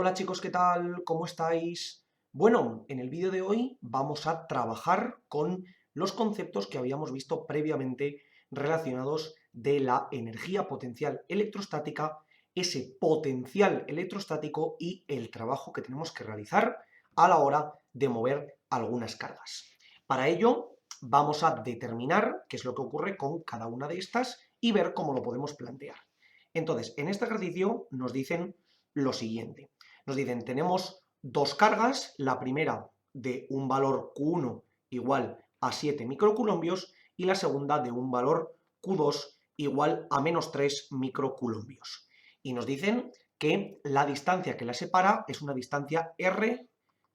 Hola chicos, ¿qué tal? ¿Cómo estáis? Bueno, en el vídeo de hoy vamos a trabajar con los conceptos que habíamos visto previamente relacionados de la energía potencial electrostática, ese potencial electrostático y el trabajo que tenemos que realizar a la hora de mover algunas cargas. Para ello, vamos a determinar qué es lo que ocurre con cada una de estas y ver cómo lo podemos plantear. Entonces, en este ejercicio nos dicen lo siguiente. Nos dicen, tenemos dos cargas, la primera de un valor Q1 igual a 7 microcoulombios y la segunda de un valor Q2 igual a menos 3 microcoulombios. Y nos dicen que la distancia que la separa es una distancia R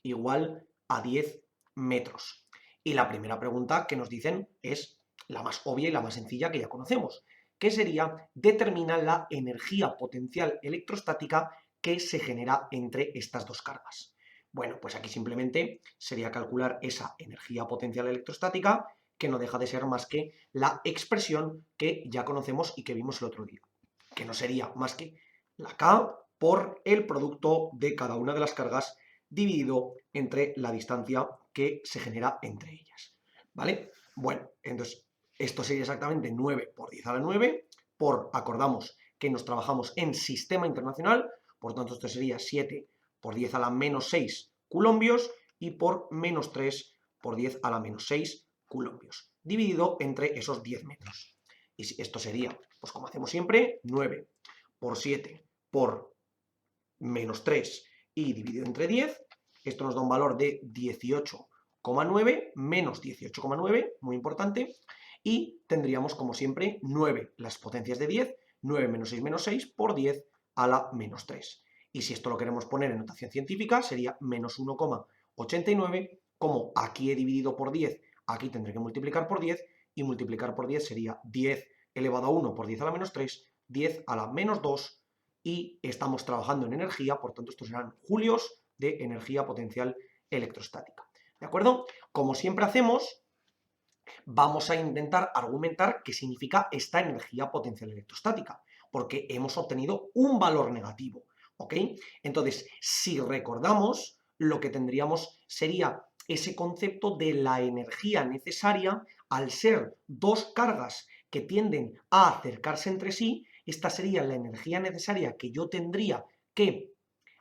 igual a 10 metros. Y la primera pregunta que nos dicen es la más obvia y la más sencilla que ya conocemos, que sería determina la energía potencial electrostática que se genera entre estas dos cargas. Bueno, pues aquí simplemente sería calcular esa energía potencial electrostática, que no deja de ser más que la expresión que ya conocemos y que vimos el otro día, que no sería más que la K por el producto de cada una de las cargas dividido entre la distancia que se genera entre ellas. ¿Vale? Bueno, entonces esto sería exactamente 9 por 10 a la 9, acordamos que nos trabajamos en sistema internacional, por tanto esto sería 7 por 10 a la menos 6 coulombios y por menos 3 por 10 a la menos 6 coulombios, dividido entre esos 10 metros. Y esto sería, pues como hacemos siempre, 9 por 7 por menos 3 y dividido entre 10, esto nos da un valor de 18,9 menos 18,9, muy importante, y tendríamos como siempre 9 las potencias de 10, 9 menos 6 por 10 a la menos 3. Y si esto lo queremos poner en notación científica, sería menos 1,89, como aquí he dividido por 10, aquí tendré que multiplicar por 10, y multiplicar por 10 sería 10 elevado a 1 por 10 a la menos 3, 10 a la menos 2, y estamos trabajando en energía, por tanto estos serán julios de energía potencial electrostática. ¿De acuerdo? Como siempre hacemos, vamos a intentar argumentar qué significa esta energía potencial electrostática, porque hemos obtenido un valor negativo, ¿ok? Entonces, si recordamos, lo que tendríamos sería ese concepto de la energía necesaria al ser dos cargas que tienden a acercarse entre sí. Esta sería la energía necesaria que yo tendría que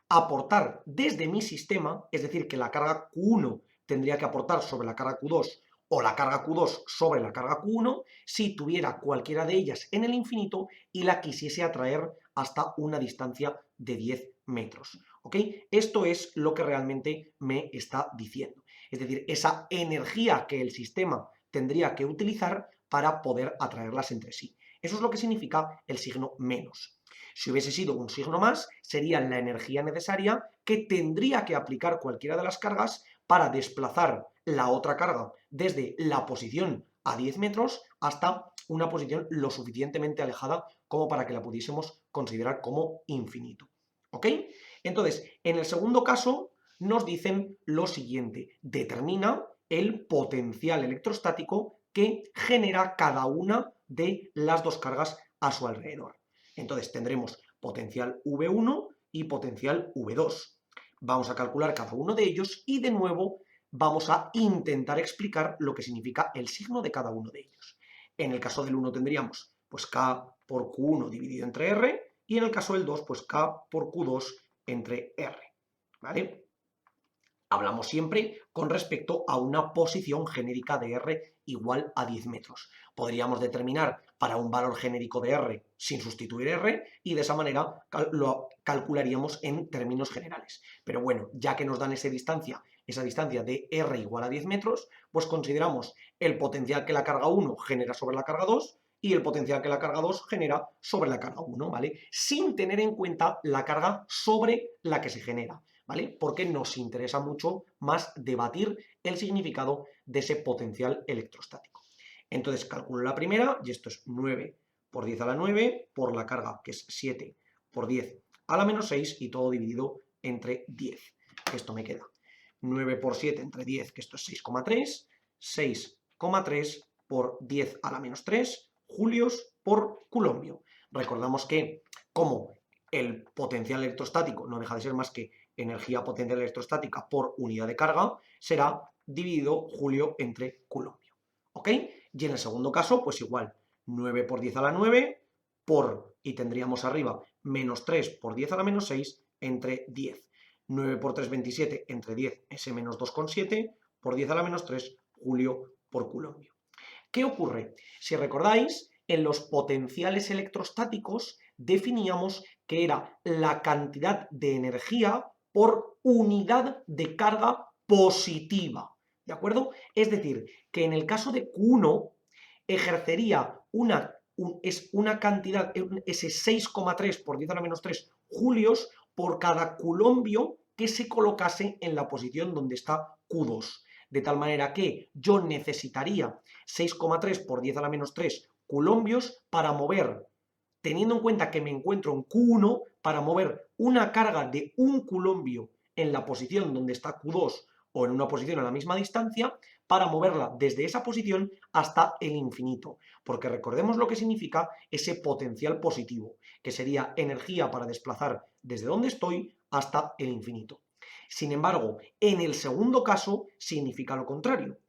aportar desde mi sistema, es decir, que la carga Q1 tendría que aportar sobre la carga Q2 o la carga Q2 sobre la carga Q1 si tuviera cualquiera de ellas en el infinito y la quisiese atraer hasta una distancia de 10 metros. ¿Ok? Esto es lo que realmente me está diciendo. Es decir, esa energía que el sistema tendría que utilizar para poder atraerlas entre sí. Eso es lo que significa el signo menos. Si hubiese sido un signo más, sería la energía necesaria que tendría que aplicar cualquiera de las cargas para desplazar la otra carga desde la posición a 10 metros hasta una posición lo suficientemente alejada como para que la pudiésemos considerar como infinito. ¿Ok? Entonces, en el segundo caso nos dicen lo siguiente: determina el potencial electrostático que genera cada una de las dos cargas a su alrededor. Entonces tendremos potencial V1 y potencial V2. Vamos a calcular cada uno de ellos y de nuevo vamos a intentar explicar lo que significa el signo de cada uno de ellos. En el caso del 1 tendríamos pues K por Q1 dividido entre R, y en el caso del 2 pues K por Q2 entre R. ¿Vale? Hablamos siempre con respecto a una posición genérica de R igual a 10 metros. Podríamos determinar para un valor genérico de R sin sustituir R y de esa manera lo calcularíamos en términos generales. Pero bueno, ya que nos dan esa distancia de R igual a 10 metros, pues consideramos el potencial que la carga 1 genera sobre la carga 2 y el potencial que la carga 2 genera sobre la carga 1, ¿vale? Sin tener en cuenta la carga sobre la que se genera. ¿Vale? Porque nos interesa mucho más debatir el significado de ese potencial electrostático. Entonces calculo la primera, y esto es 9 por 10 a la 9, por la carga, que es 7 por 10 a la menos 6, y todo dividido entre 10. Esto me queda 9 por 7 entre 10, que esto es 6,3, 6,3 por 10 a la menos 3, julios por coulombio. Recordamos que como el potencial electrostático no deja de ser más que energía potencial electrostática por unidad de carga, será dividido julio entre coulombio. ¿Ok? Y en el segundo caso, pues igual, 9 por 10 a la 9 por, y tendríamos arriba, menos 3 por 10 a la menos 6 entre 10. 9 por 3, 27 entre 10, ese menos 2,7 por 10 a la menos 3, julio por coulombio. ¿Qué ocurre? Si recordáis, en los potenciales electrostáticos definíamos que era la cantidad de energía por unidad de carga positiva, ¿de acuerdo? Es decir, que en el caso de Q1 ejercería una cantidad, ese 6,3 por 10 a la menos 3 julios por cada coulombio que se colocase en la posición donde está Q2. De tal manera que yo necesitaría 6,3 por 10 a la menos 3 coulombios para mover, teniendo en cuenta que me encuentro en Q1, para mover una carga de un coulombio en la posición donde está Q2 o en una posición a la misma distancia, para moverla desde esa posición hasta el infinito. Porque recordemos lo que significa ese potencial positivo, que sería energía para desplazar desde donde estoy hasta el infinito. Sin embargo, en el segundo caso significa lo contrario.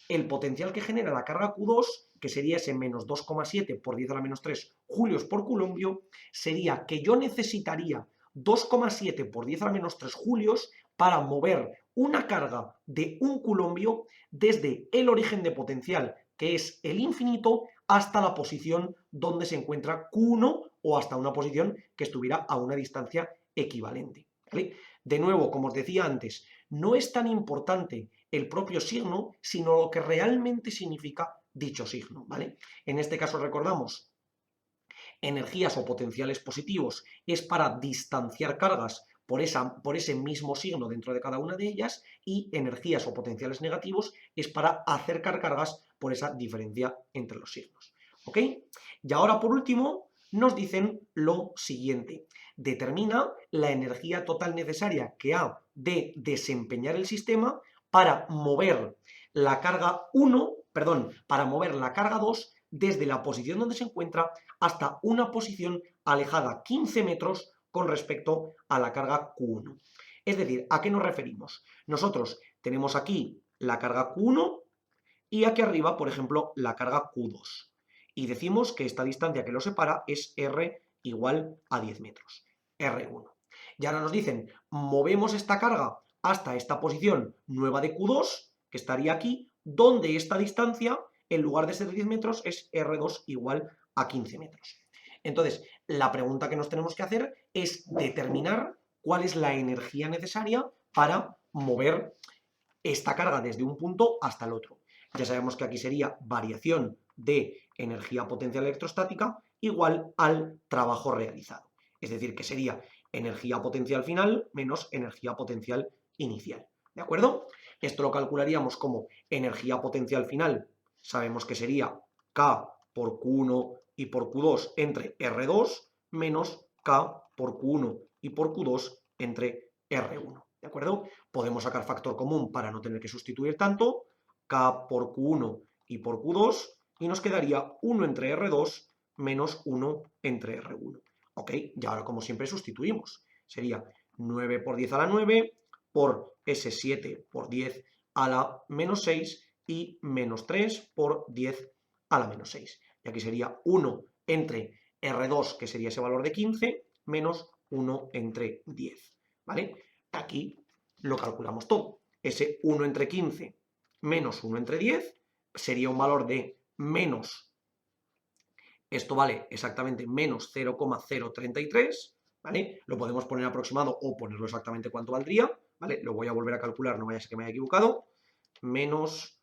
El potencial que genera la carga Q2, que sería ese menos 2,7 por 10 a la menos 3 julios por coulombio, sería que yo necesitaría 2,7 por 10 a la menos 3 julios para mover una carga de un coulombio desde el origen de potencial, que es el infinito, hasta la posición donde se encuentra Q1 o hasta una posición que estuviera a una distancia equivalente. ¿Vale? De nuevo, como os decía antes, no es tan importante el propio signo, sino lo que realmente significa dicho signo, ¿vale? En este caso recordamos, energías o potenciales positivos es para distanciar cargas por ese mismo signo dentro de cada una de ellas, y energías o potenciales negativos es para acercar cargas por esa diferencia entre los signos. ¿Ok? Y ahora, por último, nos dicen lo siguiente. Determina la energía total necesaria que ha de desempeñar el sistema para mover la carga 1, perdón, para mover la carga 2 desde la posición donde se encuentra hasta una posición alejada 15 metros con respecto a la carga Q1. Es decir, ¿a qué nos referimos? Nosotros tenemos aquí la carga Q1 y aquí arriba, por ejemplo, la carga Q2. Y decimos que esta distancia que lo separa es R igual a 10 metros, R1. Y ahora nos dicen, movemos esta carga hasta esta posición nueva de Q2, que estaría aquí, donde esta distancia, en lugar de ser 10 metros, es R2 igual a 15 metros. Entonces, la pregunta que nos tenemos que hacer es determinar cuál es la energía necesaria para mover esta carga desde un punto hasta el otro. Ya sabemos que aquí sería variación de energía potencial electrostática igual al trabajo realizado. Es decir, que sería energía potencial final menos energía potencial inicial. ¿De acuerdo? Esto lo calcularíamos como energía potencial final. Sabemos que sería K por Q1 y por Q2 entre R2 menos K por Q1 y por Q2 entre R1. ¿De acuerdo? Podemos sacar factor común para no tener que sustituir tanto, K por Q1 y por Q2, y nos quedaría 1 entre R2 menos 1 entre R1. ¿Ok? Y ahora, como siempre, sustituimos. Sería 9 por 10 a la 9 por ese 7 por 10 a la menos 6 y menos 3 por 10 a la menos 6. Y aquí sería 1 entre R2, que sería ese valor de 15, menos 1 entre 10. ¿Vale? Aquí lo calculamos todo. Ese 1 entre 15 menos 1 entre 10 sería un valor de menos, esto vale exactamente menos 0,033, ¿vale? Lo podemos poner aproximado o ponerlo exactamente cuánto valdría, ¿vale? Lo voy a volver a calcular, no vaya a ser que me haya equivocado. Menos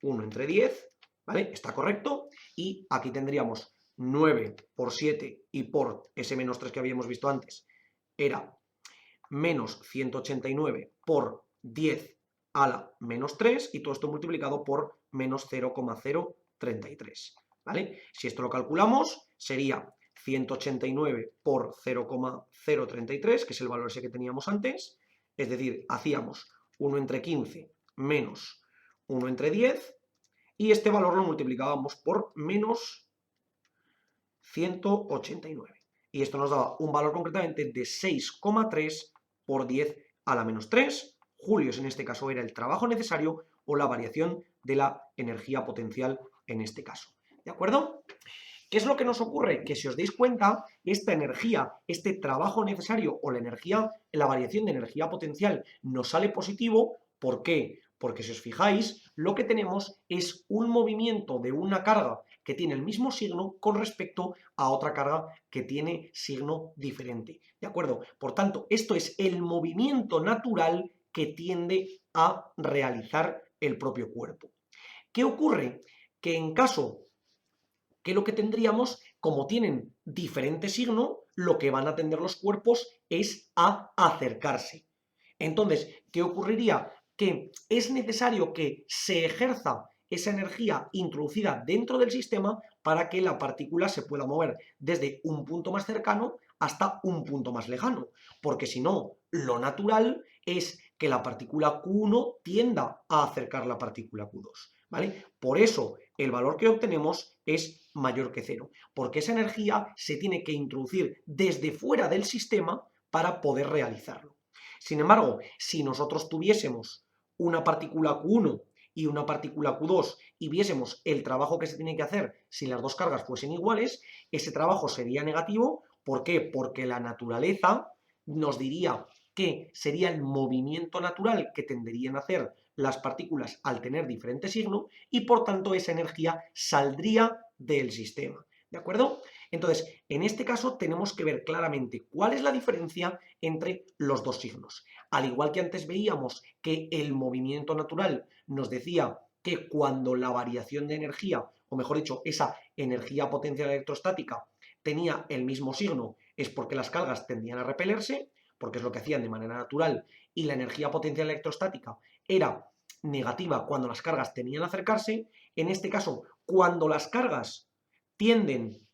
1 entre 10, ¿vale? Está correcto. Y aquí tendríamos 9 por 7 y por ese menos 3 que habíamos visto antes, era menos 189 por 10 a la menos 3, y todo esto multiplicado por menos 0,033, ¿vale? Si esto lo calculamos, sería 189 por 0,033, que es el valor ese que teníamos antes, es decir, hacíamos 1 entre 15 menos 1 entre 10, y este valor lo multiplicábamos por menos 189. y esto nos daba un valor concretamente de 6,3 por 10 a la menos 3 julios. En este caso era el trabajo necesario o la variación de la energía potencial en este caso. ¿De acuerdo? ¿Qué es lo que nos ocurre? Que si os dais cuenta, esta energía, este trabajo necesario o la energía, la variación de energía potencial nos sale positivo. ¿Por qué? Porque si os fijáis, lo que tenemos es un movimiento de una carga que tiene el mismo signo con respecto a otra carga que tiene signo diferente. ¿De acuerdo? Por tanto, esto es el movimiento natural que tiende a realizar el propio cuerpo. ¿Qué ocurre? Que en caso que lo que tendríamos, como tienen diferente signo, lo que van a tender los cuerpos es a acercarse. Entonces, ¿qué ocurriría? Que es necesario que se ejerza esa energía introducida dentro del sistema para que la partícula se pueda mover desde un punto más cercano hasta un punto más lejano, porque si no, lo natural es que la partícula Q1 tienda a acercar la partícula Q2, ¿vale? Por eso el valor que obtenemos es mayor que cero, porque esa energía se tiene que introducir desde fuera del sistema para poder realizarlo. Sin embargo, si nosotros tuviésemos una partícula Q1 y una partícula Q2 y viésemos el trabajo que se tiene que hacer si las dos cargas fuesen iguales, ese trabajo sería negativo. ¿Por qué? Porque la naturaleza nos diría que sería el movimiento natural que tenderían a hacer las partículas al tener diferente signo y por tanto esa energía saldría del sistema. ¿De acuerdo? Entonces, en este caso tenemos que ver claramente cuál es la diferencia entre los dos signos. Al igual que antes veíamos que el movimiento natural nos decía que cuando la variación de energía, o mejor dicho, esa energía potencial electrostática tenía el mismo signo, es porque las cargas tendían a repelerse, porque es lo que hacían de manera natural, y la energía potencial electrostática era negativa cuando las cargas tenían a acercarse. En este caso, cuando las cargas tienden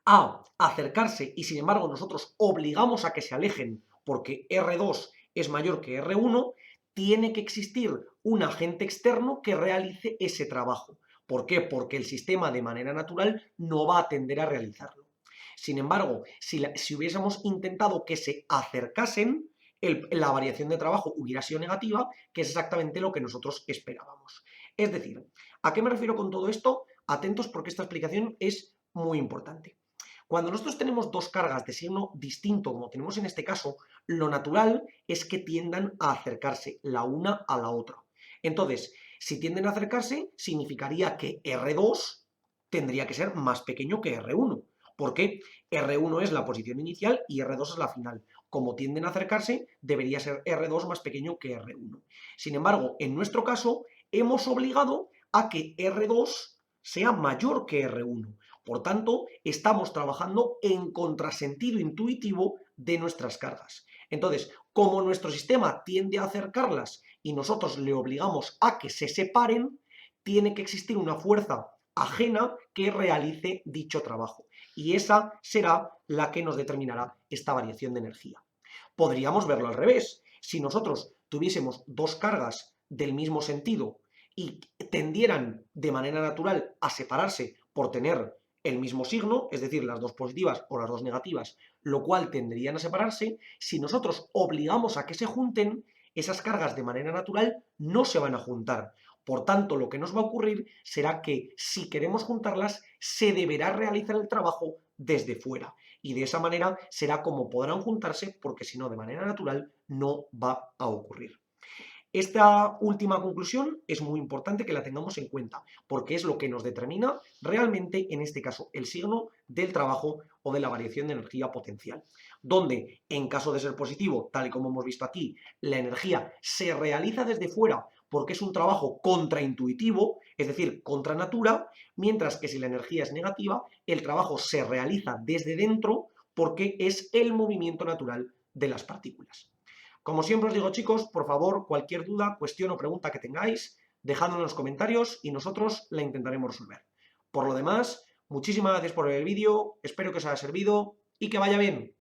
a acercarse y sin embargo nosotros obligamos a que se alejen porque R2 es mayor que R1, tiene que existir un agente externo que realice ese trabajo. ¿Por qué? Porque el sistema de manera natural no va a tender a realizarlo. Sin embargo, si hubiésemos intentado que se acercasen, la variación de trabajo hubiera sido negativa, que es exactamente lo que nosotros esperábamos. Es decir, ¿a qué me refiero con todo esto? Atentos porque esta explicación es muy importante. Cuando nosotros tenemos dos cargas de signo distinto, como tenemos en este caso, lo natural es que tiendan a acercarse la una a la otra. Entonces, si tienden a acercarse, significaría que R2 tendría que ser más pequeño que R1, porque R1 es la posición inicial y R2 es la final. Como tienden a acercarse, debería ser R2 más pequeño que R1. Sin embargo, en nuestro caso, hemos obligado a que R2 sea mayor que R1. Por tanto, estamos trabajando en contrasentido intuitivo de nuestras cargas. Entonces, como nuestro sistema tiende a acercarlas y nosotros le obligamos a que se separen, tiene que existir una fuerza ajena que realice dicho trabajo. Y esa será la que nos determinará esta variación de energía. Podríamos verlo al revés. Si nosotros tuviésemos dos cargas del mismo sentido y tendieran de manera natural a separarse por tener el mismo signo, es decir, las dos positivas o las dos negativas, lo cual tenderían a separarse, si nosotros obligamos a que se junten, esas cargas de manera natural no se van a juntar. Por tanto, lo que nos va a ocurrir será que si queremos juntarlas, se deberá realizar el trabajo desde fuera. Y de esa manera será como podrán juntarse, porque si no, de manera natural, no va a ocurrir. Esta última conclusión es muy importante que la tengamos en cuenta, porque es lo que nos determina realmente, en este caso, el signo del trabajo o de la variación de energía potencial, donde, en caso de ser positivo, tal y como hemos visto aquí, la energía se realiza desde fuera porque es un trabajo contraintuitivo, es decir, contra natura, mientras que si la energía es negativa, el trabajo se realiza desde dentro porque es el movimiento natural de las partículas. Como siempre os digo, chicos, por favor, cualquier duda, cuestión o pregunta que tengáis, dejadlo en los comentarios y nosotros la intentaremos resolver. Por lo demás, muchísimas gracias por ver el vídeo, espero que os haya servido y que vaya bien.